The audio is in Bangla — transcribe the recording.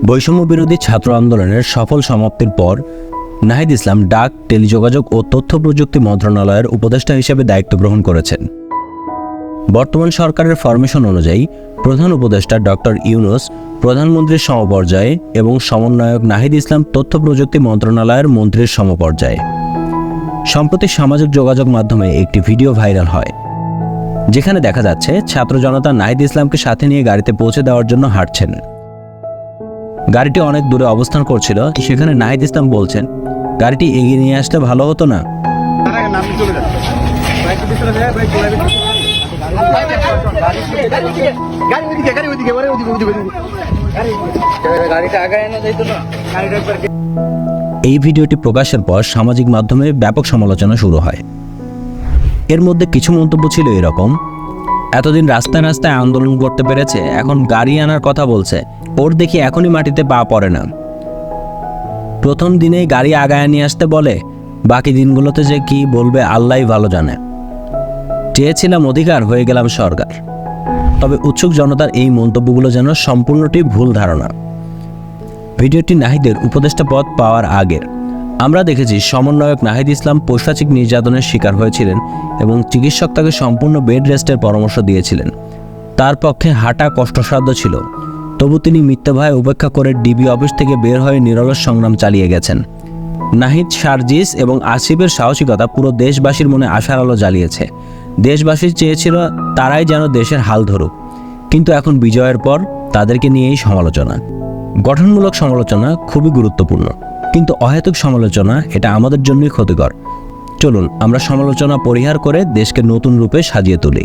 বৈষম্য বিরোধী ছাত্র আন্দোলনের সফল সমাপ্তির পর নাহিদ ইসলাম ডাক, টেলিযোগাযোগ ও তথ্য প্রযুক্তি মন্ত্রণালয়ের উপদেষ্টা হিসেবে দায়িত্ব গ্রহণ করেছেন। বর্তমান সরকারের ফরমেশন অনুযায়ী প্রধান উপদেষ্টা ডক্টর ইউনূস প্রধানমন্ত্রীর সমপর্যায়ে এবং সমন্বয়ক নাহিদ ইসলাম তথ্য প্রযুক্তি মন্ত্রণালয়ের মন্ত্রীর সমপর্যায়ে। সম্প্রতি সামাজিক যোগাযোগ মাধ্যমে একটি ভিডিও ভাইরাল হয়, যেখানে দেখা যাচ্ছে ছাত্র জনতা নাহিদ ইসলামকে সাথে নিয়ে গাড়িতে পৌঁছে দেওয়ার জন্য হাঁটছেন। গাড়িটি অনেক দূরে অবস্থান করছিল, সেখানে নাহিদ ইসলাম বলছেন, গাড়িটি এগিয়ে নিয়ে আসলে ভালো হতো না? এই ভিডিওটি প্রকাশের পর সামাজিক মাধ্যমে ব্যাপক সমালোচনা শুরু হয়। এর মধ্যে কিছু মন্তব্য ছিল এরকম: এতদিন রাস্তায় রাস্তায় আন্দোলন করতে পেরেছে, এখন গাড়ি আনার কথা বলছে, ওর দেখি এখনই মাটিতে পা পড়ে না। প্রথম দিনেই গাড়ি আগায় নিয়ে আসতে বলে, বাকি দিনগুলোতে যে কি বলবে আল্লাহই ভালো জানে। চেয়েছিলাম অধিকার, হয়ে গেলাম সরকার। তবে উৎসুক জনতার এই মন্তব্যগুলো যেন সম্পূর্ণটি ভুল ধারণা। ভিডিওটি নাহিদের উপদেষ্টা পদ পাওয়ার আগের। আমরা দেখেছি সমন্বয়ক নাহিদ ইসলাম পৈশাচিক নির্যাতনের শিকার হয়েছিলেন এবং চিকিৎসক তাকে সম্পূর্ণ বেড রেস্টের পরামর্শ দিয়েছিলেন। তার পক্ষে হাঁটা কষ্টসাধ্য ছিল, তবু তিনি মিথ্যা ভয় উপেক্ষা করে ডিবি অফিস থেকে বের হয়ে নিরলস সংগ্রাম চালিয়ে গেছেন। নাহিদ, সার্জিস এবং আসিফের সাহসিকতা পুরো দেশবাসীর মনে আশার আলো জ্বালিয়েছে। দেশবাসী চেয়েছিল তারাই যেন দেশের হাল ধরুক, কিন্তু এখন বিজয়ের পর তাদেরকে নিয়েই সমালোচনা। গঠনমূলক সমালোচনা খুবই গুরুত্বপূর্ণ, কিন্তু অহেতুক সমালোচনা এটা আমাদের জন্যই ক্ষতিকর। চলুন আমরা সমালোচনা পরিহার করে দেশকে নতুন রূপে সাজিয়ে তুলি।